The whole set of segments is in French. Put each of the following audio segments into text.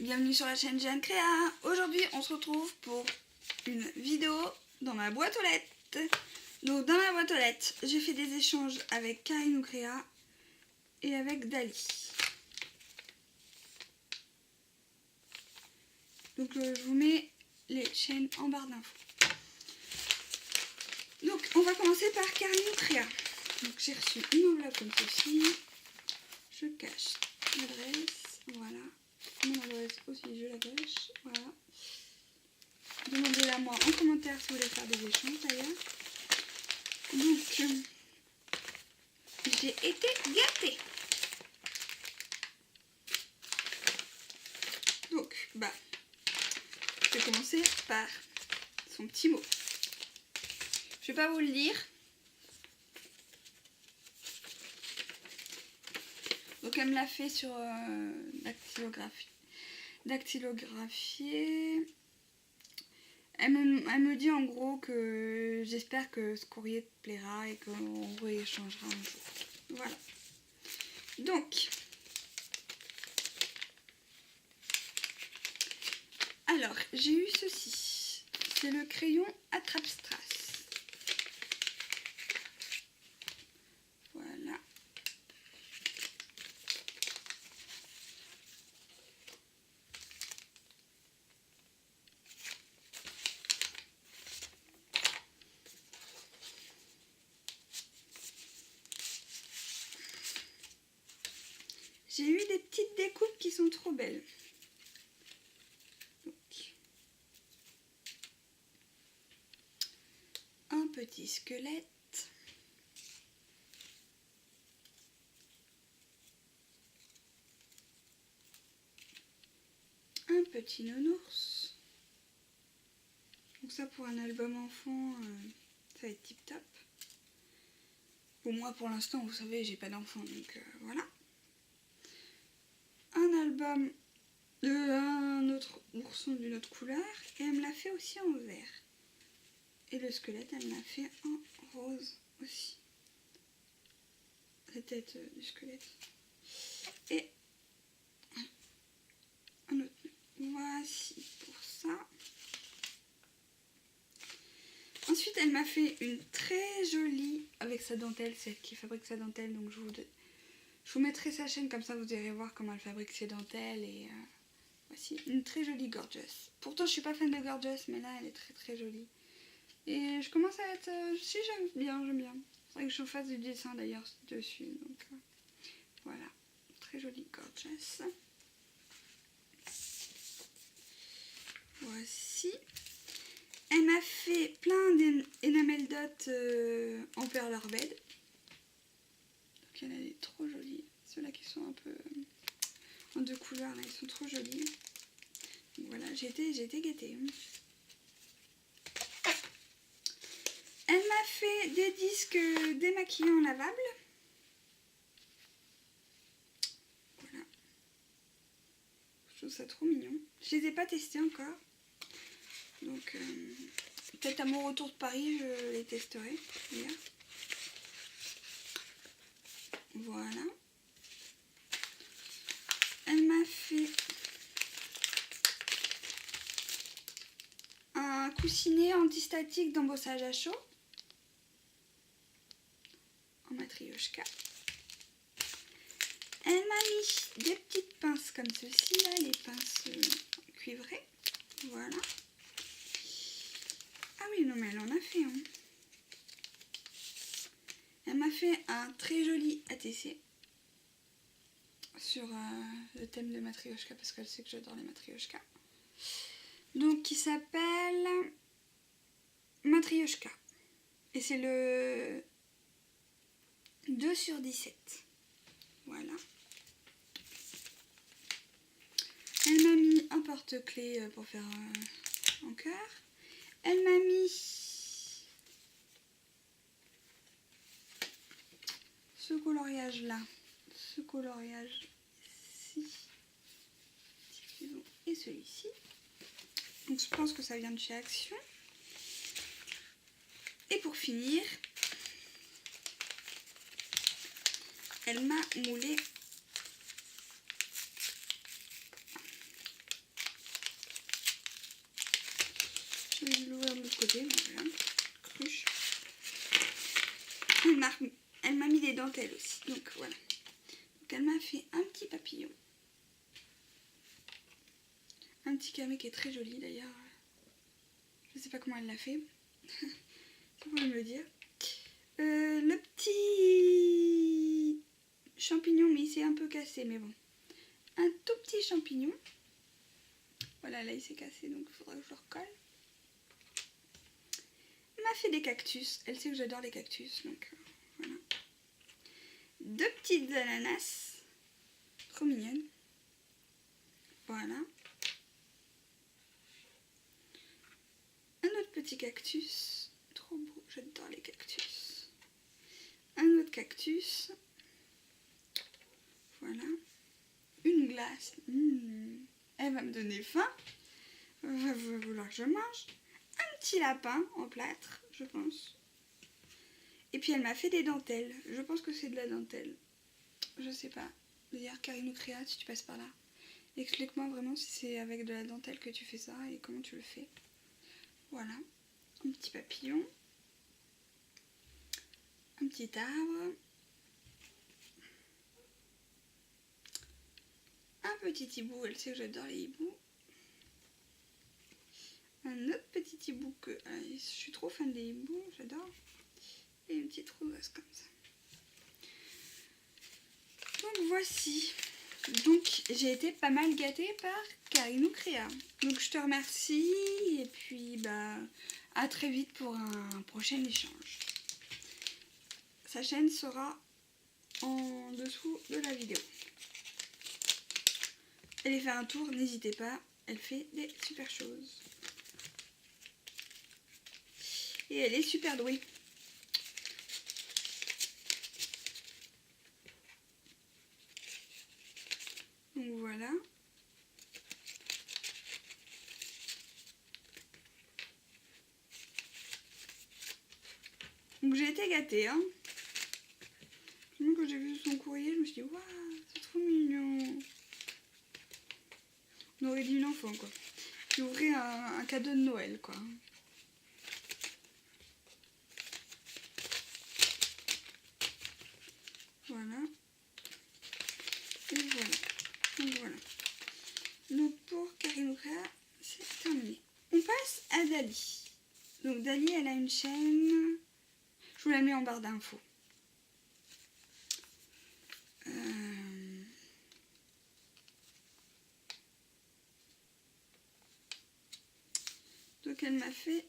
Bienvenue sur la chaîne Jeanne Créa. Aujourd'hui on se retrouve pour une vidéo dans ma boîte aux lettres. Donc dans ma boîte aux lettres j'ai fait des échanges avec Karine Créa et avec Dali. Donc je vous mets les chaînes en barre d'infos. Donc on va commencer par Karine Créa. Donc j'ai reçu une enveloppe comme ceci. Je cache l'adresse, voilà. Mon adresse aussi, je la cache, voilà. Demandez-la moi en commentaire si vous voulez faire des échanges d'ailleurs. Donc, j'ai été gâtée. Donc, je vais commencer par son petit mot. Je vais pas vous le lire. Donc elle me l'a fait sur dactylographié. Elle me dit en gros que j'espère que ce courrier te plaira et qu'on rééchangera un jour. Voilà. Donc, alors j'ai eu ceci. C'est le crayon Attrape-Strass. Voilà. J'ai eu des petites découpes qui sont trop belles. Donc, un petit squelette. Un petit nounours. Donc ça pour un album enfant, ça va être tip top. Pour moi pour l'instant, vous savez, j'ai pas d'enfant, donc voilà. Un album de un autre ourson d'une autre couleur et elle me l'a fait aussi en vert. Et le squelette, elle me l'a fait en rose aussi. La tête du squelette. Et un autre. Voici pour ça. Ensuite, elle m'a fait une très jolie avec sa dentelle, celle qui fabrique sa dentelle. Donc je vous mettrai sa chaîne, comme ça vous irez voir comment elle fabrique ses dentelles. Et voici une très jolie gorgeous. Pourtant, je suis pas fan de gorgeous, mais là, elle est très très jolie. Et je commence à être... si, j'aime bien, j'aime bien. C'est vrai que je vous fasse du dessin d'ailleurs dessus. Donc voilà, très jolie gorgeous. Voici. Elle m'a fait plein d'enamel dot en perle arbed. Donc elle est trop jolie. Ceux-là qui sont un peu en deux couleurs, là, ils sont trop jolis. Donc voilà, j'ai été gâtée. Elle m'a fait des disques démaquillants lavables. Voilà. Je trouve ça trop mignon. Je les ai pas testés encore. Donc, peut-être à mon retour de Paris, je les testerai. Bien. Voilà. Elle m'a fait un coussinet antistatique d'embossage à chaud en matrioshka. Elle m'a mis des petites pinces comme ceci, là, les pinces cuivrées. Voilà. Ah oui, non, mais elle en a fait. Hein. Elle m'a fait un très joli ATC sur le thème de matrioshka parce qu'elle sait que j'adore les matrioshka. Donc, qui s'appelle Matrioshka. Et c'est le 2/17. Voilà. Elle m'a mis un porte-clés pour faire en cœur. Elle m'a mis ce coloriage là, ce coloriage-ci et celui-ci. Donc je pense que ça vient de chez Action. Et pour finir, elle m'a moulé vais l'ouvrir de l'autre côté. Voilà. Cruche. Elle m'a mis des dentelles aussi. Donc voilà. Donc elle m'a fait un petit papillon. Un petit camé qui est très joli d'ailleurs. Je sais pas comment elle l'a fait. Vous pouvez me le dire. Le petit champignon, mais il s'est un peu cassé, mais bon. Un tout petit champignon. Voilà, là il s'est cassé, donc il faudra que je le recolle. Elle m'a fait des cactus. Elle sait que j'adore les cactus, donc voilà. 2 petites ananas. Trop mignonnes. Voilà. Un autre petit cactus. Trop beau, j'adore les cactus. Un autre cactus. Voilà. Une glace. Elle va me donner faim. Elle va vouloir que je mange. Un petit lapin en plâtre, je pense. Et puis elle m'a fait des dentelles. Je pense que c'est de la dentelle. Je sais pas. D'ailleurs, Karine ou Créa, si tu passes par là, explique-moi vraiment si c'est avec de la dentelle que tu fais ça et comment tu le fais. Voilà. Un petit papillon. Un petit arbre. Un petit hibou. Elle sait que j'adore les hiboux. Un autre petit hibou que... je suis trop fan des hiboux, j'adore. Et une petite rosace comme ça. Donc voici. Donc j'ai été pas mal gâtée par Karine ou Créa. Donc je te remercie et puis à très vite pour un prochain échange. Sa chaîne sera en dessous de la vidéo. Allez faire un tour, n'hésitez pas, elle fait des super choses. Et elle est super douée. Donc voilà. Donc j'ai été gâtée, hein. Même quand j'ai vu son courrier, je me suis dit, waouh, c'est trop mignon. On aurait dit une enfant, quoi. Qui ouvrait un cadeau de Noël, quoi. Voilà. Et voilà. Donc voilà. Donc pour Karine ou Créa, c'est terminé. On passe à Dali. Donc Dali, elle a une chaîne. Je vous la mets en barre d'infos. Donc elle m'a fait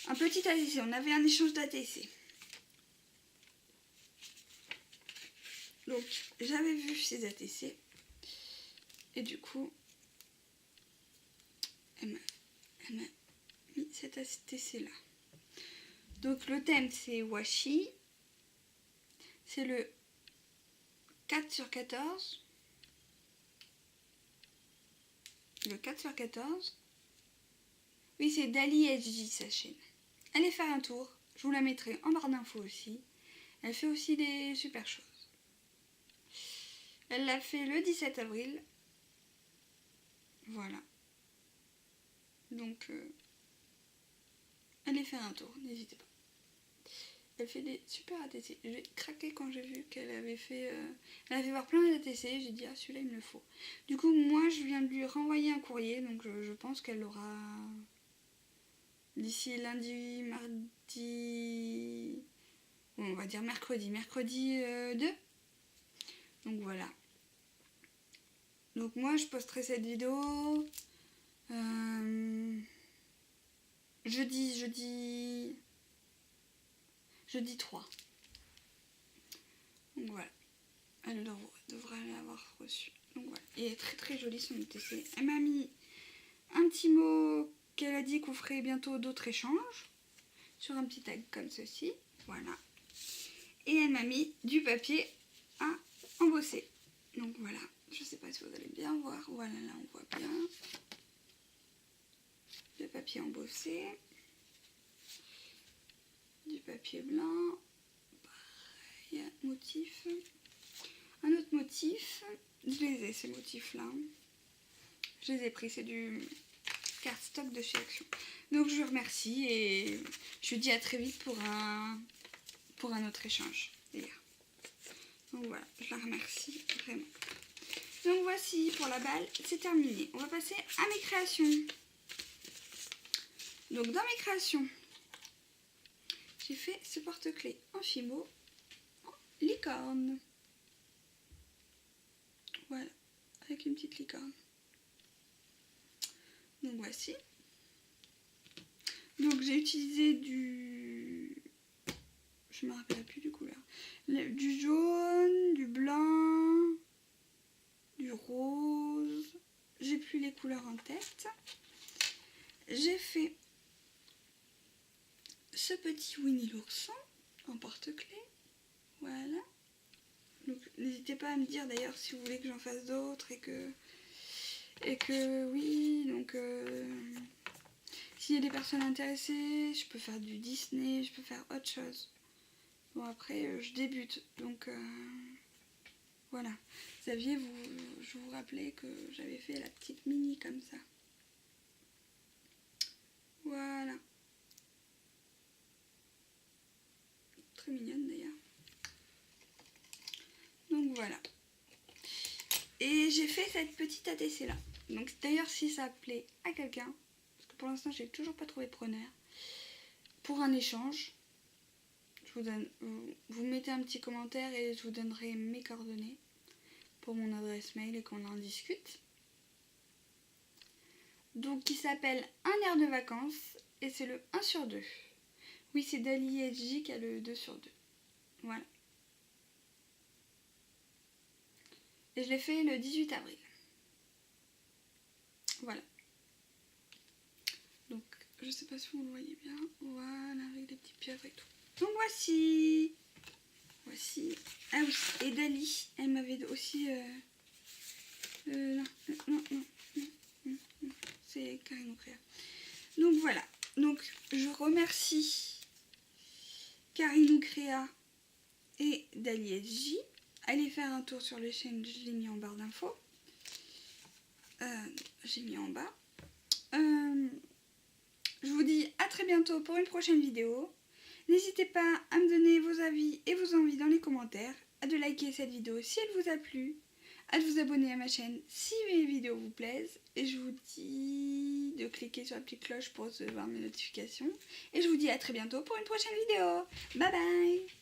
un petit ATC. On avait un échange d'ATC. Donc j'avais vu ces ATC. Et du coup, elle m'a mis cet ATC là. Donc le thème c'est washi. C'est le 4/14. Le 4/14. Oui, c'est Dali SJ sa chaîne. Allez faire un tour. Je vous la mettrai en barre d'infos aussi. Elle fait aussi des super choses. Elle l'a fait le 17 avril. Voilà. Donc, allez faire un tour, n'hésitez pas. Elle fait des super ATC. J'ai craqué quand j'ai vu qu'elle avait fait... elle a fait voir plein d'ATC. J'ai dit, ah, celui-là, il me le faut. Du coup, moi, je viens de lui renvoyer un courrier. Donc, je pense qu'elle l'aura d'ici lundi, mardi... Bon, on va dire mercredi. Mercredi 2. Donc, voilà. Donc, moi, je posterai cette vidéo... jeudi 3. Donc voilà. Elle devrait l'avoir reçu. Donc voilà. Et elle est très très jolie son ETC. Elle m'a mis un petit mot qu'elle a dit qu'on ferait bientôt d'autres échanges. Sur un petit tag comme ceci. Voilà. Et elle m'a mis du papier à embosser. Donc voilà. Je sais pas si vous allez bien voir. Voilà, là on voit bien. Le papier embossé. Du papier blanc. Pareil, motif. Un autre motif. Je les ai ces motifs là. Je les ai pris, c'est du cardstock de chez Action. Donc je vous remercie et je vous dis à très vite pour un autre échange d'ailleurs. Donc voilà, je la remercie vraiment. Donc voici pour la balle, c'est terminé. On va passer à mes créations. Donc dans mes créations, j'ai fait ce porte-clés en Fimo, en licorne. Voilà, avec une petite licorne. Donc voici. Donc j'ai utilisé je me rappelle plus du couleur. Du jaune, du blanc, du rose. J'ai plus les couleurs en tête. J'ai fait ce petit Winnie l'ourson en porte-clés. Voilà. Donc n'hésitez pas à me dire d'ailleurs si vous voulez que j'en fasse d'autres et que oui, donc s'il y a des personnes intéressées, je peux faire du Disney, je peux faire autre chose. Bon après je débute, donc voilà. Xavier, je vous rappelais que j'avais fait la petite mini comme ça. Voilà. Très mignonne d'ailleurs. Donc voilà. Et j'ai fait cette petite ATC là. Donc d'ailleurs si ça plaît à quelqu'un, parce que pour l'instant j'ai toujours pas trouvé de preneur, pour un échange, vous mettez un petit commentaire et je vous donnerai mes coordonnées pour mon adresse mail et qu'on en discute. Donc qui s'appelle Un air de vacances et c'est le 1 sur 2. Oui, c'est Dali HJ qui a le 2 sur 2. Voilà. Et je l'ai fait le 18 avril. Voilà. Donc, je sais pas si vous le voyez bien. Voilà, avec des petits pieuvres et tout. Donc voici. Voici. Ah oui, et Dali, elle m'avait aussi... non. C'est Karine Créa. Donc voilà. Donc, je remercie Karine Créa et Dali SJ. Allez faire un tour sur les chaînes, je l'ai mis en barre d'infos. J'ai mis en bas. Je vous dis à très bientôt pour une prochaine vidéo. N'hésitez pas à me donner vos avis et vos envies dans les commentaires, à de liker cette vidéo si elle vous a plu, à vous abonner à ma chaîne si mes vidéos vous plaisent. Et je vous dis de cliquer sur la petite cloche pour recevoir mes notifications. Et je vous dis à très bientôt pour une prochaine vidéo. Bye bye!